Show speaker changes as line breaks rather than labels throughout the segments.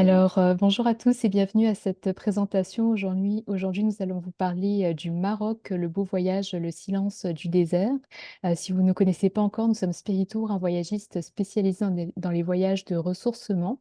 Bonjour à tous et bienvenue à cette présentation. Aujourd'hui, nous allons vous parler du Maroc, le beau voyage, le silence du désert. Si vous ne connaissez pas encore, nous sommes Spiritour, un voyagiste spécialisé dans les voyages de ressourcement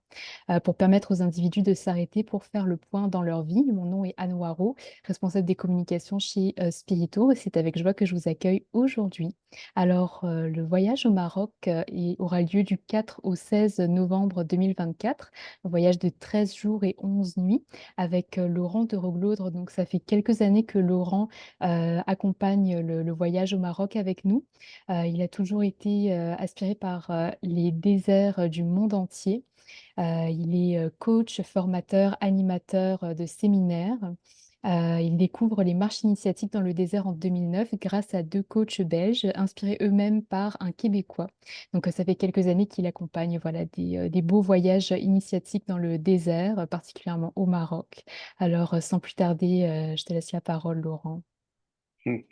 pour permettre aux individus de s'arrêter pour faire le point dans leur vie. Mon nom est Anne Waro, responsable des communications chez Spiritour, et c'est avec joie que je vous accueille aujourd'hui. Le voyage au Maroc aura lieu du 4 au 16 novembre 2024. Un voyage de 13 jours et 11 nuits avec Laurent de Roglaudre. Donc, ça fait quelques années que Laurent accompagne le voyage au Maroc avec nous. Il a toujours été aspiré par les déserts du monde entier. Il est coach, formateur, animateur de séminaires. Il découvre les marches initiatiques dans le désert en 2009 grâce à deux coachs belges inspirés eux-mêmes par un Québécois. Donc, ça fait quelques années qu'il accompagne voilà, des beaux voyages initiatiques dans le désert, particulièrement au Maroc. Sans plus tarder, je te laisse la parole, Laurent.
Hum,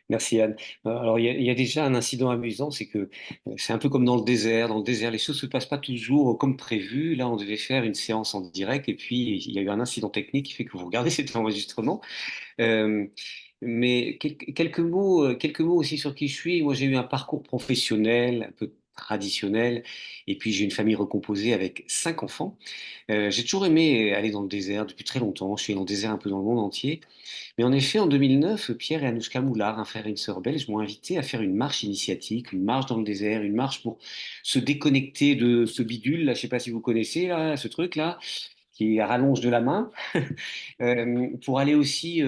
Merci Anne. Alors il y a déjà un incident amusant, c'est que c'est un peu comme dans le désert. Dans le désert, les choses se passent pas toujours comme prévu. Là, on devait faire une séance en direct et puis il y a eu un incident technique qui fait que vous regardez cet enregistrement. Euh, mais quelques mots aussi sur qui je suis. Moi, j'ai eu un parcours professionnel un peu traditionnel et puis j'ai une famille recomposée avec 5 enfants. J'ai toujours aimé aller dans le désert depuis très longtemps. Je suis allé dans le désert un peu dans le monde entier. Mais en effet, en 2009, Pierre et Anouchka Moulard, un frère et une sœur belge, m'ont invité à faire une marche initiatique, une marche dans le désert, une marche pour se déconnecter de ce bidule, là, je ne sais pas si vous connaissez, là, ce truc-là, qui rallonge de la main, pour aller aussi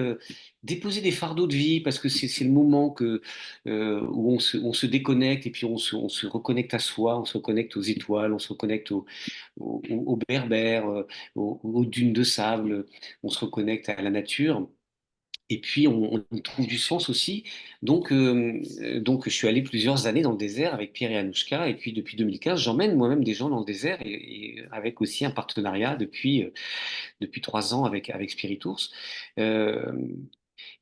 déposer des fardeaux de vie, parce que c'est le moment où on se déconnecte et puis on se reconnecte à soi, on se reconnecte aux étoiles, on se reconnecte aux berbères, aux dunes de sable, on se reconnecte à la nature. Et puis, on y trouve du sens aussi. Donc, je suis allé plusieurs années dans le désert avec Pierre et Anouchka. Et puis, depuis 2015, j'emmène moi-même des gens dans le désert et avec aussi un partenariat depuis 3 ans avec Spiritours. Euh,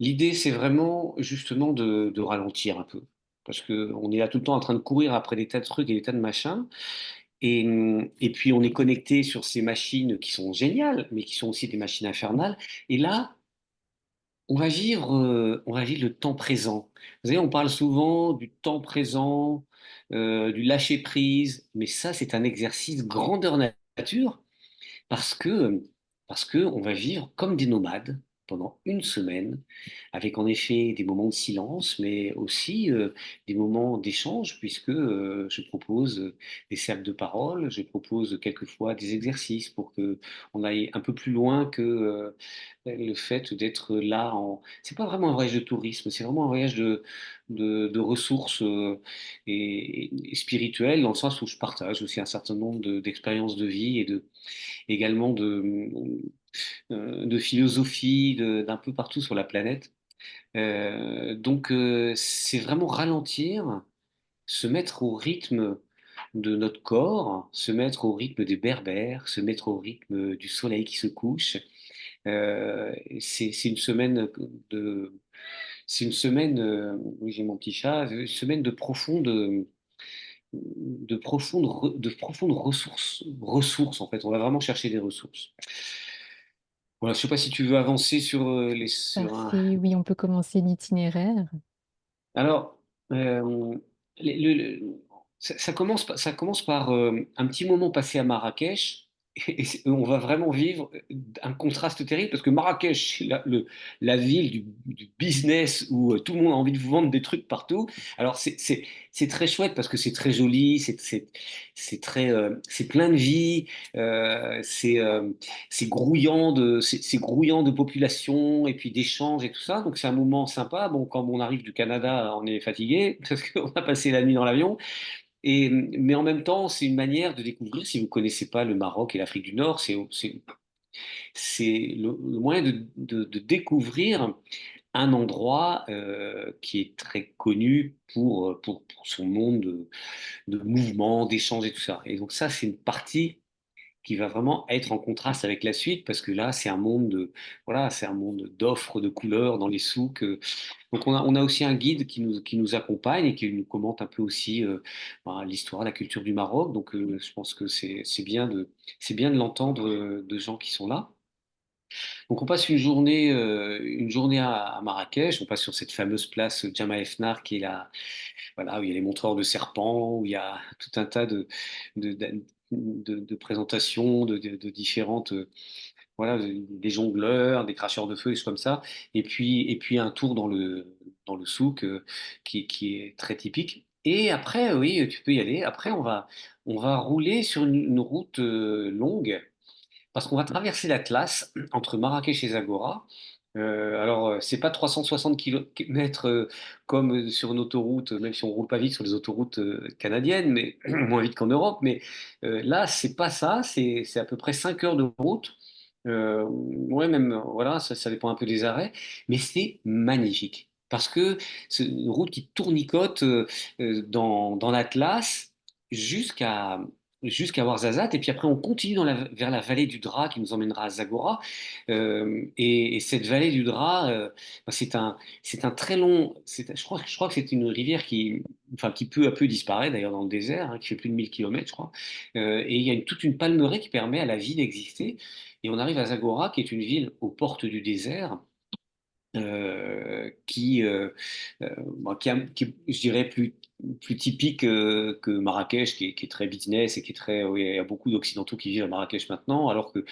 L'idée, c'est vraiment justement de ralentir un peu. Parce qu'on est là tout le temps en train de courir après des tas de trucs et des tas de machins. Et puis, on est connecté sur ces machines qui sont géniales, mais qui sont aussi des machines infernales. Et là, on va vivre le temps présent. Vous savez, on parle souvent du temps présent, du lâcher prise, mais ça, c'est un exercice grandeur nature parce que, parce que on va vivre comme des nomades pendant une semaine, avec en effet des moments de silence, mais aussi des moments d'échange, puisque je propose des cercles de parole, je propose quelquefois des exercices pour que on aille un peu plus loin que le fait d'être là. C'est pas vraiment un voyage de tourisme, c'est vraiment un voyage de ressources et spirituelles, dans le sens où je partage aussi un certain nombre d'expériences de vie également de philosophie d'un peu partout sur la planète. C'est vraiment ralentir, se mettre au rythme de notre corps, se mettre au rythme des berbères, se mettre au rythme du soleil qui se couche. C'est une semaine c'est une semaine, oui j'ai mon petit chat, une semaine de profondes ressources en fait. On va vraiment chercher des ressources. Voilà, je sais pas si tu veux avancer sur un.
Parfait, oui, on peut commencer l'itinéraire.
Alors, les- le- le- ça commence par un petit moment passé à Marrakech. On va vraiment vivre un contraste terrible parce que Marrakech, c'est la ville du business où tout le monde a envie de vous vendre des trucs partout. Alors, c'est très chouette parce que c'est très joli, c'est plein de vie, c'est grouillant c'est grouillant de population et puis d'échanges et tout ça. Donc c'est un moment sympa. Bon, quand on arrive du Canada, on est fatigué parce qu'on a passé la nuit dans l'avion. Mais en même temps, c'est une manière de découvrir, si vous ne connaissez pas le Maroc et l'Afrique du Nord, c'est le moyen de découvrir un endroit qui est très connu pour son monde de mouvement, d'échange et tout ça. Et donc ça, c'est une partie qui va vraiment être en contraste avec la suite, parce que là, c'est un monde voilà, c'est un monde d'offres, de couleurs dans les souks. Donc on a aussi un guide qui nous accompagne et qui nous commente un peu aussi l'histoire, la culture du Maroc. Donc je pense que c'est bien de l'entendre de gens qui sont là. Donc on passe une journée à Marrakech, on passe sur cette fameuse place Jemaa el Fnar qui est là, voilà, où il y a les montreurs de serpents, où il y a tout un tas de, de présentations, de différentes, voilà, des jongleurs, des cracheurs de feu, des choses comme ça. Et puis un tour dans le souk qui est très typique. Et après, oui, tu peux y aller. Après, on va rouler sur une route longue parce qu'on va traverser l'Atlas entre Marrakech et Zagora. C'est pas 360 km comme sur une autoroute, même si on roule pas vite sur les autoroutes canadiennes, mais moins vite qu'en Europe. Mais là, c'est pas ça, c'est à peu près 5 heures de route. Ouais, même, voilà, ça dépend un peu des arrêts, mais c'est magnifique. Parce que c'est une route qui tournicote dans l'Atlas jusqu'à jusqu'à Ouarzazate, et puis après on continue vers la vallée du Dra qui nous emmènera à Zagora. Et cette vallée du Dra, bah, c'est un très long, je crois que c'est une rivière enfin, qui peu à peu disparaît d'ailleurs dans le désert, hein, qui fait plus de 1000 kilomètres, je crois. Et il y a toute une palmeraie qui permet à la vie d'exister. Et on arrive à Zagora, qui est une ville aux portes du désert, euh, qui, euh, bon, je dirais, plus typique que Marrakech, qui est très business et qui est très. Oui, il y a beaucoup d'Occidentaux qui vivent à Marrakech maintenant, alors que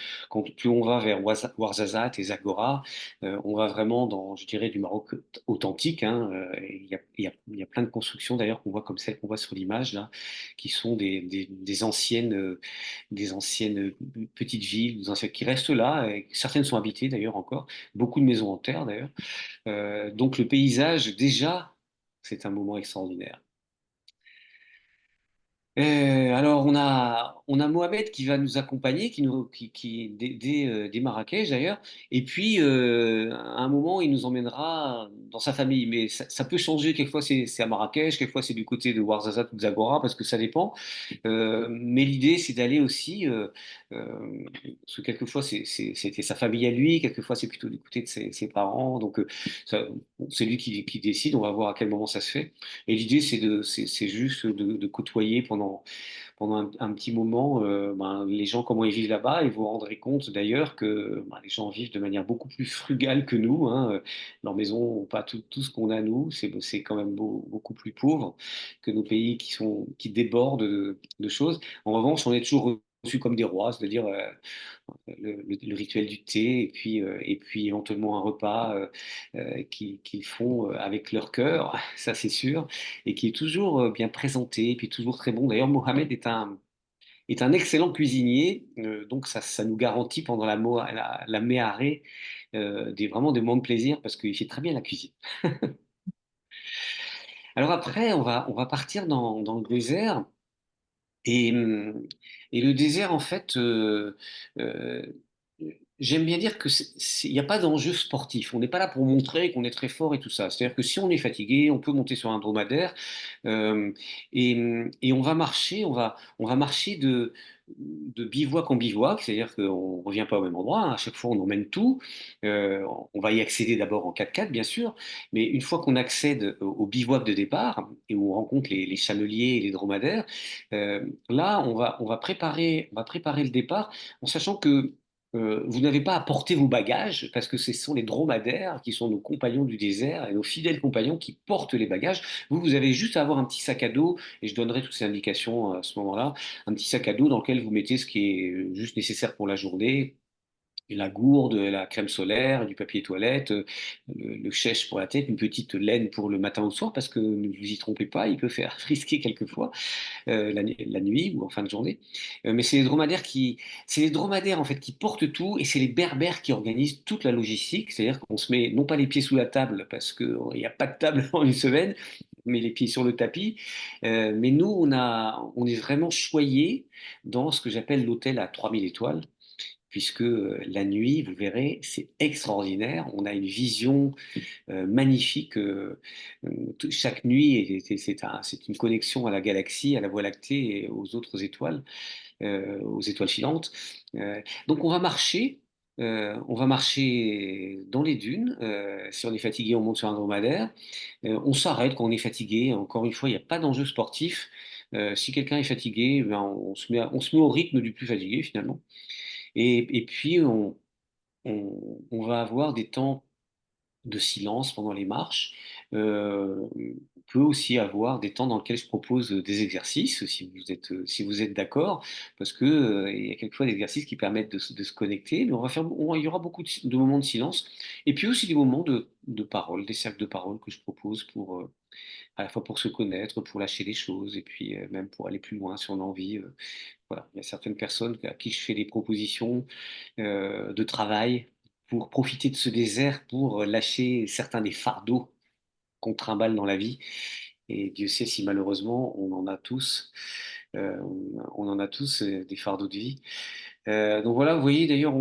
plus on va vers Ouarzazate et Zagora, on va vraiment dans, je dirais, du Maroc authentique. Hein, et il y a plein de constructions d'ailleurs qu'on voit comme celles qu'on voit sur l'image là, qui sont des anciennes petites villes, qui restent là. Et certaines sont habitées d'ailleurs encore, beaucoup de maisons en terre d'ailleurs. Donc le paysage, déjà, c'est un moment extraordinaire. Alors on a Mohamed qui va nous accompagner, dès Marrakech d'ailleurs, et puis à un moment il nous emmènera dans sa famille, mais ça peut changer, quelquefois c'est à Marrakech, quelquefois c'est du côté de Ouarzazate ou de Zagora, parce que ça dépend. Mais l'idée, c'est d'aller aussi, parce que quelquefois c'était sa famille à lui, quelquefois c'est plutôt du côté de ses parents, donc bon, c'est lui qui décide, on va voir à quel moment ça se fait. Et l'idée, c'est juste de côtoyer pendant un petit moment les gens, comment ils vivent là-bas, et vous vous rendrez compte d'ailleurs que les gens vivent de manière beaucoup plus frugale que nous, hein. Leurs maisons n'ont pas tout ce qu'on a nous, c'est quand même beaucoup plus pauvre que nos pays qui débordent de choses. En revanche, on est toujours reçus comme des rois, c'est-à-dire le rituel du thé et puis éventuellement un repas qu'ils font avec leur cœur, ça c'est sûr, et qui est toujours bien présenté, et puis toujours très bon. D'ailleurs, Mohamed est un excellent cuisinier, donc ça nous garantit pendant la méharée vraiment des moments de plaisir parce qu'il fait très bien la cuisine. Alors après, on va partir dans le désert. Et, et le désert, en fait, euh, j'aime bien dire que il n'y a pas d'enjeu sportif. On n'est pas là pour montrer qu'on est très fort et tout ça. C'est-à-dire que si on est fatigué, on peut monter sur un dromadaire euh, et on va marcher de bivouac en bivouac. C'est-à-dire qu'on ne revient pas au même endroit, hein. À chaque fois, on emmène tout. On va y accéder d'abord en 4x4, bien sûr. Mais une fois qu'on accède au bivouac de départ et où on rencontre les chameliers et les dromadaires, là, on va préparer le départ en sachant que vous n'avez pas à porter vos bagages parce que ce sont les dromadaires qui sont nos compagnons du désert et nos fidèles compagnons qui portent les bagages. Vous avez juste à avoir un petit sac à dos et je donnerai toutes ces indications à ce moment-là. Un petit sac à dos dans lequel vous mettez ce qui est juste nécessaire pour la journée, la gourde, la crème solaire, du papier toilette, le chèche pour la tête, une petite laine pour le matin ou le soir, parce que ne vous y trompez pas, il peut faire frisquer quelquefois la nuit ou en fin de journée. Mais c'est les dromadaires en fait qui portent tout et c'est les berbères qui organisent toute la logistique. C'est-à-dire qu'on se met non pas les pieds sous la table parce qu'il n'y a pas de table en une semaine, mais les pieds sur le tapis. Mais nous, on est vraiment choyés dans ce que j'appelle l'hôtel à 3000 étoiles puisque la nuit, vous verrez, c'est extraordinaire. On a une vision magnifique chaque nuit. C'est une connexion à la galaxie, à la Voie lactée et aux autres étoiles. aux étoiles filantes. Donc on va marcher dans les dunes. Si on est fatigué, on monte sur un dromadaire. On s'arrête quand on est fatigué. Encore une fois, il n'y a pas d'enjeu sportif. Si quelqu'un est fatigué, ben, on se met au rythme du plus fatigué finalement. Et puis on va avoir des temps de silence pendant les marches. On peut aussi avoir des temps dans lesquels je propose des exercices, si vous êtes d'accord, parce que, il y a quelquefois des exercices qui permettent de se connecter, mais il y aura beaucoup de moments de silence, et puis aussi des moments de parole, des cercles de parole que je propose pour, à la fois pour se connaître, pour lâcher les choses, et puis même pour aller plus loin si on a envie. Voilà. Il y a certaines personnes à qui je fais des propositions de travail pour profiter de ce désert, pour lâcher certains des fardeaux qu'on trimballe dans la vie. Et Dieu sait si malheureusement on en a tous, on en a tous des fardeaux de vie. Donc voilà, vous voyez d'ailleurs,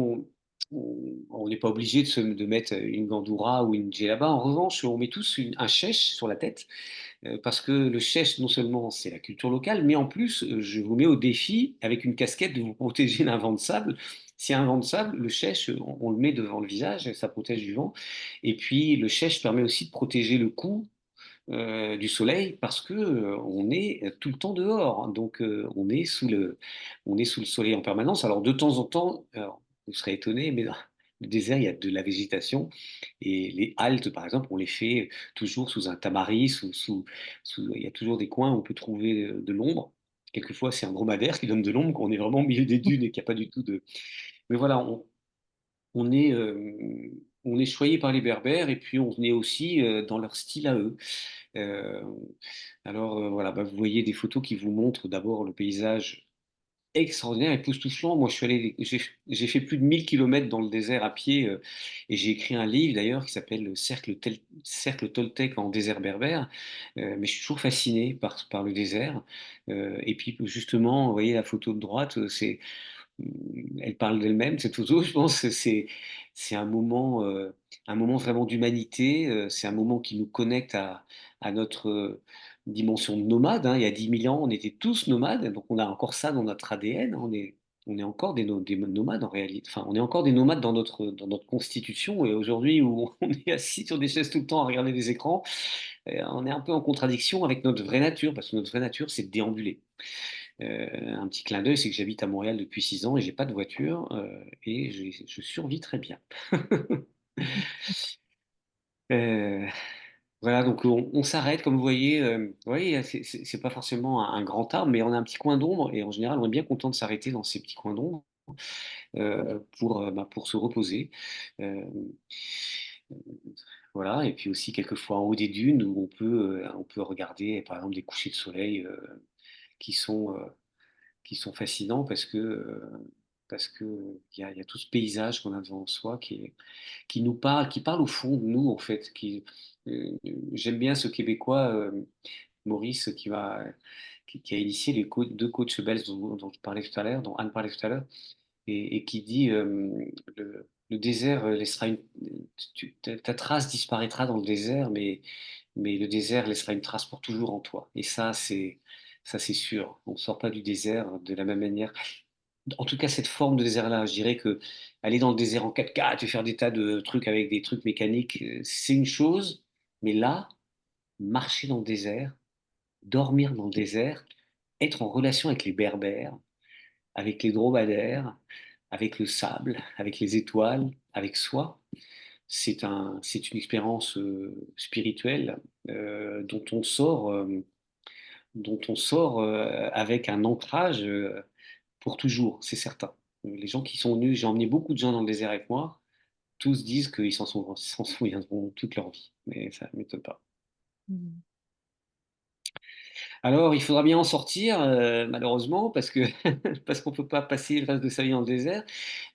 on n'est pas obligé de mettre une gandoura ou une djellaba. En revanche, on met tous un chèche sur la tête parce que le chèche, non seulement c'est la culture locale, mais en plus, je vous mets au défi, avec une casquette, de vous protéger d'un vent de sable. S'il y a un vent de sable, le chèche, on le met devant le visage, ça protège du vent. Et puis, le chèche permet aussi de protéger le cou du soleil parce que on est tout le temps dehors. Donc, on est sous le soleil en permanence. Alors, de temps en temps, alors, vous serez étonné, mais dans le désert, il y a de la végétation. Et les haltes, par exemple, on les fait toujours sous un tamaris, il y a toujours des coins où on peut trouver de l'ombre. Quelquefois, c'est un dromadaire qui donne de l'ombre, qu'on est vraiment au milieu des dunes et qu'il n'y a pas du tout de. Mais voilà, on est, on est choyé par les Berbères et puis on est aussi dans leur style à eux. Euh, voilà, bah, vous voyez des photos qui vous montrent d'abord le paysage extraordinaire, époustouflant. Moi, j'ai fait plus de 1000 kilomètres dans le désert à pied et j'ai écrit un livre d'ailleurs qui s'appelle Cercle Toltec en désert berbère. Mais je suis toujours fasciné par le désert. Et puis justement, vous voyez la photo de droite, elle parle d'elle-même, cette photo. Je pense que c'est un moment vraiment d'humanité. C'est un moment qui nous connecte à notre dimension de nomade, hein. Il y a 10 000 ans, on était tous nomades, donc on a encore ça dans notre ADN. On est encore des nomades en réalité. Enfin, on est encore des nomades dans notre constitution. Et aujourd'hui, où on est assis sur des chaises tout le temps à regarder des écrans, on est un peu en contradiction avec notre vraie nature, parce que notre vraie nature, c'est de déambuler. Un petit clin d'œil, c'est que j'habite à Montréal depuis 6 ans et j'ai pas de voiture et je survis très bien. Euh, voilà, donc on s'arrête, comme vous voyez, c'est pas forcément un grand arbre, mais on a un petit coin d'ombre et en général, on est bien content de s'arrêter dans ces petits coins d'ombre pour se reposer. Euh, voilà, et puis aussi quelquefois en haut des dunes où on peut regarder par exemple des couchers de soleil qui sont qui sont fascinants parce que il y a tout ce paysage qu'on a devant soi qui nous parle, qui parle au fond de nous en fait. J'aime bien ce Québécois Maurice qui a initié deux coachs belges dont je parlais tout à l'heure, dont Anne parlait tout à l'heure, et qui dit le désert laissera ta trace disparaîtra dans le désert, mais le désert laissera une trace pour toujours en toi. Et ça c'est sûr. On ne sort pas du désert de la même manière. En tout cas, cette forme de désert-là, je dirais que aller dans le désert en 4x4 et faire des tas de trucs avec des trucs mécaniques, c'est une chose. Mais là, marcher dans le désert, dormir dans le désert, être en relation avec les berbères, avec les dromadaires, avec le sable, avec les étoiles, avec soi, c'est une expérience spirituelle dont on sort avec un ancrage pour toujours, c'est certain. Les gens qui sont venus, j'ai emmené beaucoup de gens dans le désert avec moi, tous disent qu'ils s'en souviendront toute leur vie, mais ça ne m'étonne pas.
Mhm.
Alors, il faudra bien en sortir, malheureusement, parce qu'on ne peut pas passer le reste de sa vie dans le désert.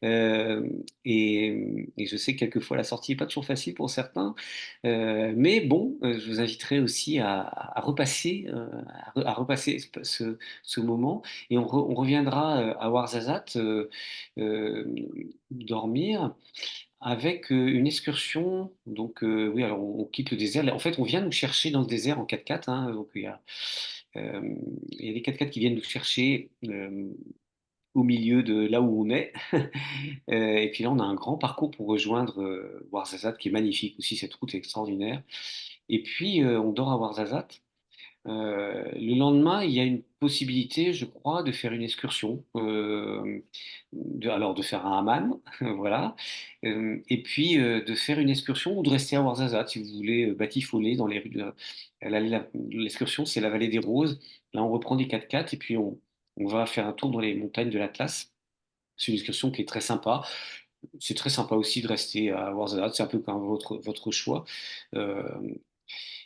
Euh, et je sais que quelquefois la sortie n'est pas toujours facile pour certains. Mais bon, je vous inviterai aussi à repasser, à repasser ce moment. Et on reviendra à Ouarzazate euh, dormir avec une excursion. Donc, oui, alors on quitte le désert. En fait, on vient nous chercher dans le désert en 4x4, hein. Donc, euh, il y a des 4x4 qui viennent nous chercher. au milieu de là où on est. Et puis là, on a un grand parcours pour rejoindre Ouarzazate, qui est magnifique aussi. Cette route est extraordinaire. Et puis, on dort à Ouarzazate. Le lendemain, il y a une possibilité, je crois, de faire une excursion, alors de faire un hammam, voilà, et puis de faire une excursion ou de rester à Ouarzazate si vous voulez batifoler dans les rues l'excursion, c'est la vallée des Roses. Là, on reprend des 4x4 et puis on va faire un tour dans les montagnes de l'Atlas. C'est une excursion qui est très sympa. C'est très sympa aussi de rester à Ouarzazate, c'est un peu comme votre choix. Euh,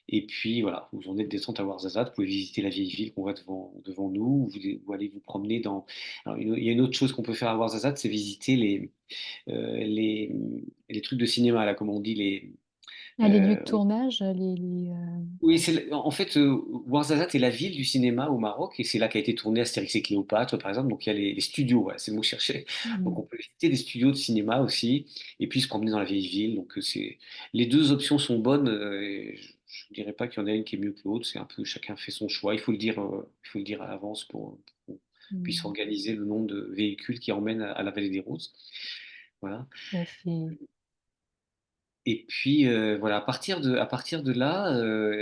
et puis voilà, vous en êtes descente à Ouarzazate, vous pouvez visiter la vieille ville qu'on voit devant nous, vous allez vous promener dans... Alors, il y a une autre chose qu'on peut faire à Ouarzazate, c'est visiter euh, les, les trucs de cinéma, là, comme on dit,
Ah, les lieux de
euh,
tournage,
oui, en fait, Ouarzazate est la ville du cinéma au Maroc, et c'est là qu'a été tourné Astérix et Cléopâtre, par exemple. Donc il y a les studios, ouais, c'est le mot que je cherchais. Donc
Mm.
on peut visiter des studios de cinéma aussi, et puis se promener dans la vieille ville. Donc les deux options sont bonnes. Et je ne dirais pas qu'il y en a une qui est mieux que l'autre. C'est un peu chacun fait son choix. Il faut le dire à l'avance pour qu'on puisse
Mm.
organiser le nombre de véhicules qui emmènent à la Vallée des Roses. Voilà.
Tout à fait.
Et puis voilà, à partir de là,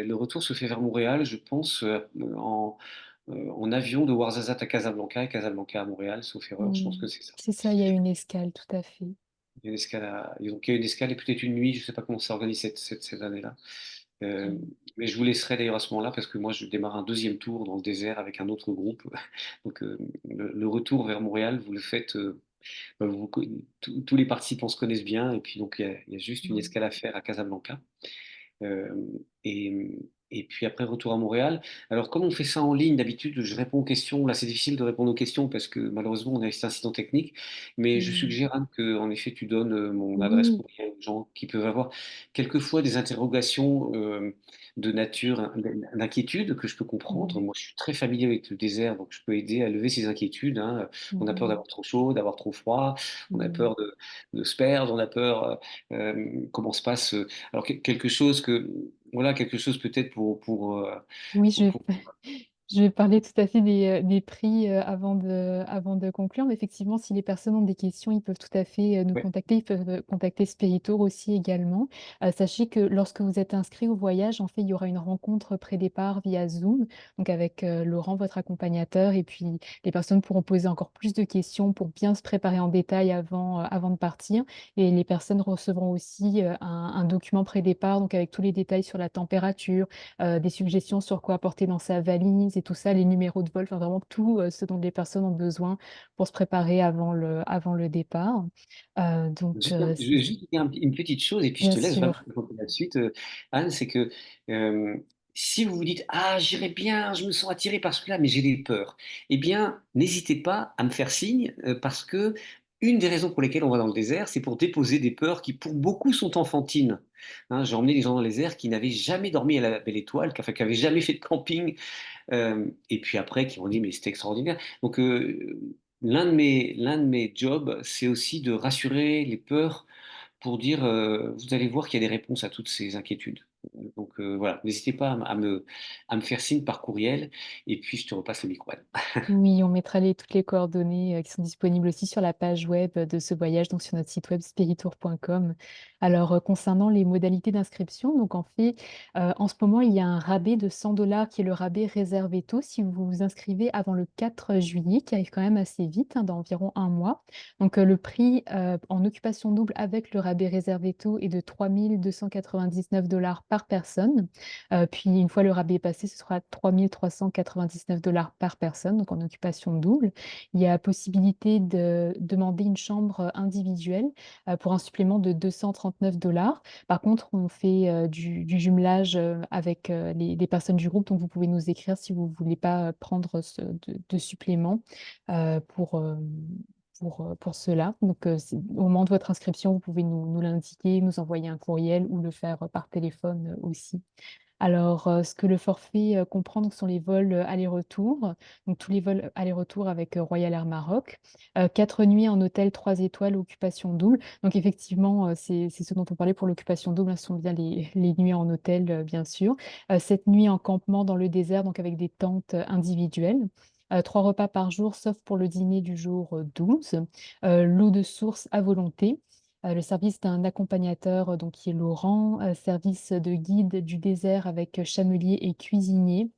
le retour se fait vers Montréal, je pense, en avion de Ouarzazate à Casablanca et Casablanca à Montréal, sauf erreur, je pense
Mm.
que c'est ça.
C'est ça, il y a une escale, tout à fait.
Il y a une escale, donc il y a une escale et peut-être une nuit, je ne sais pas comment ça s'organise cette année-là. Euh,
Mm.
mais je vous laisserai d'ailleurs à ce moment-là parce que moi je démarre un deuxième tour dans le désert avec un autre groupe. Donc le retour vers Montréal, vous le faites. Bah, tous les participants se connaissent bien et puis donc il y a juste une
Mm.
escale à faire à Casablanca. Euh, et, et puis après, retour à Montréal. Alors, comme on fait ça en ligne, d'habitude, je réponds aux questions. Là, c'est difficile de répondre aux questions parce que malheureusement, on a eu cet incident technique. Mais je
Mm.
suggère, Anne, que, en effet, tu donnes mon adresse
Oui,
courriel aux gens qui peuvent avoir quelquefois des interrogations de nature, d'inquiétude que je peux comprendre.
oui.
Moi, je suis très familier avec le désert, donc je peux aider à lever ces inquiétudes, hein. On a peur
Mm.
d'avoir trop chaud, d'avoir trop froid. On a
Mm.
peur de se perdre. On a peur comment se passe. Alors quelque chose voilà, quelque chose peut-être
Oui,
pour-
je vais parler tout à fait des prix avant de conclure. Mais effectivement, si les personnes ont des questions, ils peuvent tout à fait nous
ouais.
contacter. Ils peuvent contacter Spiritour aussi également. Sachez que lorsque vous êtes inscrit au voyage, en fait, il y aura une rencontre pré-départ via Zoom, donc avec Laurent, votre accompagnateur. Et puis, les personnes pourront poser encore plus de questions pour bien se préparer en détail avant de partir. Et les personnes recevront aussi un document pré-départ, donc avec tous les détails sur la température, des suggestions sur quoi apporter dans sa valise et tout ça, les numéros de vol, enfin vraiment tout ce dont les personnes ont besoin pour se préparer avant le départ. Donc,
Je vais juste dire une petite chose et puis je
bien
te laisse vraiment
sûr.
raconter la suite, Anne, c'est que euh, si vous vous dites ah j'irai bien, je me sens attiré par ce là, mais j'ai des peurs, eh bien n'hésitez pas à me faire signe parce que une des raisons pour lesquelles on va dans le désert, c'est pour déposer des peurs qui pour beaucoup sont enfantines. Hein, j'ai emmené des gens dans le désert qui n'avaient jamais dormi à la Belle Étoile, enfin, qui n'avaient jamais fait de camping, et puis après qui m'ont dit mais c'est extraordinaire. Donc l'un de mes jobs, c'est aussi de rassurer les peurs pour dire vous allez voir qu'il y a des réponses à toutes ces inquiétudes. Donc voilà, n'hésitez pas à me faire signe par courriel et puis je te repasse le micro. Anne.
Oui, on mettra toutes les coordonnées qui sont disponibles aussi sur la page web de ce voyage, donc sur notre site web spiritour.com. Alors, concernant les modalités d'inscription, donc en fait, en ce moment, il y a un rabais de 100 $ qui est le rabais réservé tôt si vous vous inscrivez avant le 4 juillet, qui arrive quand même assez vite, dans environ un mois. Donc, le prix en occupation double avec le rabais réservé tôt est de 3 299 $ par personne. Puis une fois le rabais passé, ce sera 3 399 $ par personne, donc en occupation double. Il y a possibilité de demander une chambre individuelle pour un supplément de 239 $. Par contre, on fait du jumelage avec les personnes du groupe, donc vous pouvez nous écrire si vous ne voulez pas prendre de supplément pour, pour cela. Donc, au moment de votre inscription, vous pouvez nous l'indiquer, nous envoyer un courriel ou le faire par téléphone aussi. Alors, ce que le forfait comprend, donc, sont les vols aller-retour, donc tous les vols aller-retour avec Royal Air Maroc, 4 nuits en hôtel 3 étoiles, occupation double. Donc, effectivement, c'est ce dont on parlait pour l'occupation double, hein, ce sont bien les nuits en hôtel, bien sûr. 7 nuits en campement dans le désert, donc avec des tentes individuelles. 3 repas par jour, sauf pour le dîner du jour 12, l'eau de source à volonté, le service d'un accompagnateur, donc qui est Laurent, service de guide du désert avec chamelier et cuisinier,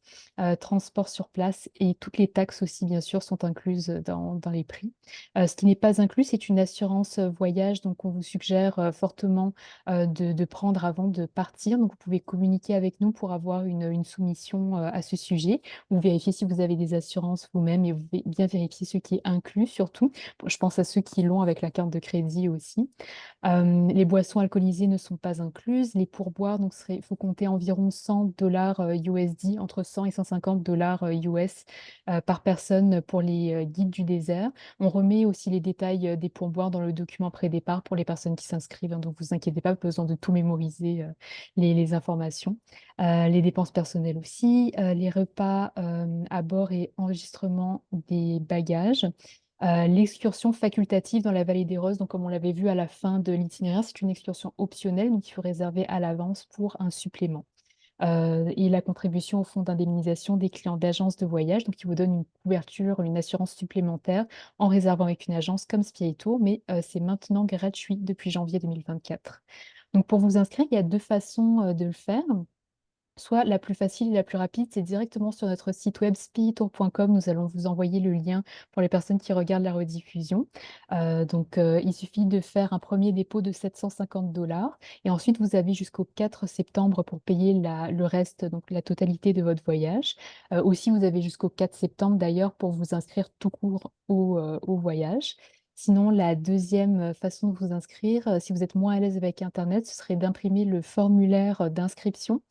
transport sur place et toutes les taxes aussi, bien sûr, sont incluses dans les prix. Ce qui n'est pas inclus, c'est une assurance voyage, donc on vous suggère fortement de prendre avant de partir. Donc, vous pouvez communiquer avec nous pour avoir une soumission à ce sujet ou vérifier si vous avez des assurances vous-même et bien vérifier ce qui est inclus surtout. Je pense à ceux qui l'ont avec la carte de crédit aussi. Les boissons alcoolisées ne sont pas incluses. Les pourboires, donc, il faut compter environ 100 dollars USD, entre 100 et 150 dollars US par personne pour les guides du désert. On remet aussi les détails des pourboires dans le document pré-départ pour les personnes qui s'inscrivent, hein, donc vous inquiétez pas, pas besoin de tout mémoriser les informations. Les dépenses personnelles aussi, les repas à bord et enregistrement des bagages. L'excursion facultative dans la vallée des Roses, donc comme on l'avait vu à la fin de l'itinéraire, c'est une excursion optionnelle, donc il faut réserver à l'avance pour un supplément. Et la contribution au fonds d'indemnisation des clients d'agences de voyage, donc qui vous donne une couverture, une assurance supplémentaire en réservant avec une agence comme Spirit mais c'est maintenant gratuit depuis janvier 2024. Donc pour vous inscrire, il y a 2 façons, de le faire. Soit la plus facile et la plus rapide, c'est directement sur notre site web spiritour.com. Nous allons vous envoyer le lien pour les personnes qui regardent la rediffusion. Il suffit de faire un premier dépôt de 750 dollars et ensuite vous avez jusqu'au 4 septembre pour payer le reste, donc la totalité de votre voyage. Aussi, vous avez jusqu'au 4 septembre d'ailleurs pour vous inscrire tout court au voyage. Sinon, la deuxième façon de vous inscrire, si vous êtes moins à l'aise avec Internet, ce serait d'imprimer le formulaire d'inscription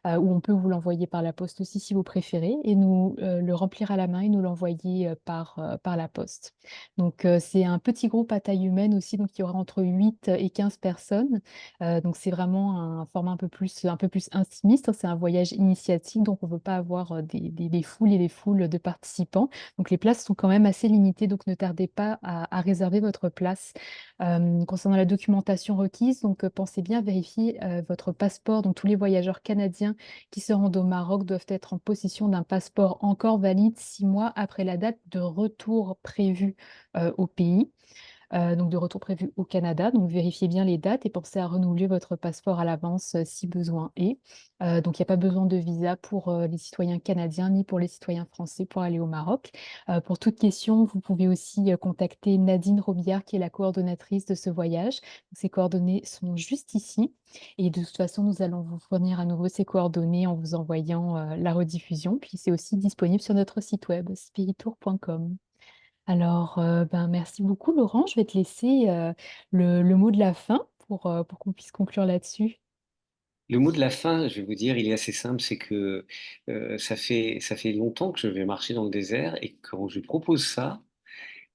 ou on peut vous l'envoyer par la poste aussi si vous préférez, et nous le remplir à la main et nous l'envoyer par la poste. Donc, c'est un petit groupe à taille humaine aussi, donc il y aura entre 8 et 15 personnes. Donc, c'est vraiment un format un peu plus intimiste, hein. C'est un voyage initiatique, donc on ne veut pas avoir des foules et des foules de participants. Donc, les places sont quand même assez limitées, donc ne tardez pas à réserver votre place. Concernant la documentation requise, donc pensez bien à vérifier votre passeport. Donc tous les voyageurs canadiens qui se rendent au Maroc doivent être en possession d'un passeport encore valide 6 mois après la date de retour prévue au pays, donc de retour prévu au Canada. Donc vérifiez bien les dates et pensez à renouveler votre passeport à l'avance si besoin est. Donc il n'y a pas besoin de visa pour les citoyens canadiens ni pour les citoyens français pour aller au Maroc. Pour toute question, vous pouvez aussi contacter Nadine Robillard qui est la coordonnatrice de ce voyage. Ces coordonnées sont juste ici. Et de toute façon, nous allons vous fournir à nouveau ces coordonnées en vous envoyant la rediffusion. Puis c'est aussi disponible sur notre site web spiritour.com. Alors, merci beaucoup, Laurent. Je vais te laisser le mot de la fin pour qu'on puisse conclure là-dessus.
Le mot de la fin, je vais vous dire, il est assez simple, c'est que ça fait longtemps que je vais marcher dans le désert et quand je propose ça,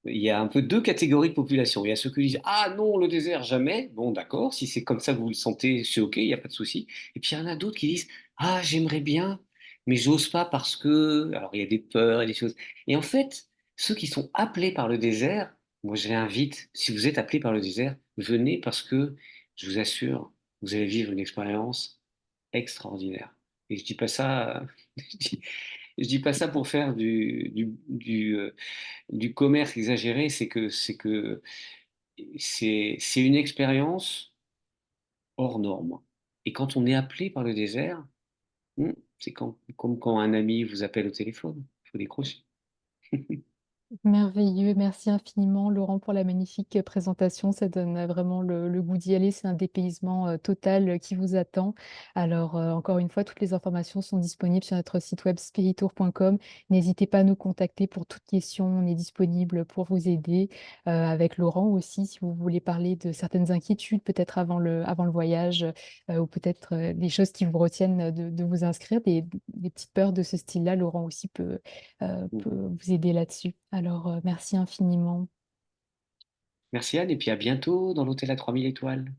il y a un peu deux catégories de population. Il y a ceux qui disent ah non, le désert, jamais. Bon, d'accord, si c'est comme ça que vous le sentez, c'est OK, il n'y a pas de souci. Et puis il y en a d'autres qui disent ah, j'aimerais bien, mais j'ose pas parce que. Alors il y a des peurs et des choses. Et en fait, ceux qui sont appelés par le désert, moi je les invite, si vous êtes appelés par le désert, venez parce que je vous assure, vous allez vivre une expérience extraordinaire. Et je dis pas ça, je dis, je dis pas ça pour faire du commerce exagéré, c'est une expérience hors norme. Et quand on est appelé par le désert, c'est comme quand un ami vous appelle au téléphone, il faut décrocher.
Merveilleux, merci infiniment Laurent pour la magnifique présentation. Ça donne vraiment le goût d'y aller. C'est un dépaysement total qui vous attend. Alors, encore une fois, toutes les informations sont disponibles sur notre site web spiritour.com. N'hésitez pas à nous contacter pour toute question. On est disponible pour vous aider. Avec Laurent aussi, si vous voulez parler de certaines inquiétudes, peut-être avant le voyage, ou peut-être des choses qui vous retiennent de vous inscrire, des petites peurs de ce style-là. Laurent aussi peut vous aider là-dessus. Alors, merci infiniment.
Merci Anne, et puis à bientôt dans l'hôtel à 3000 étoiles.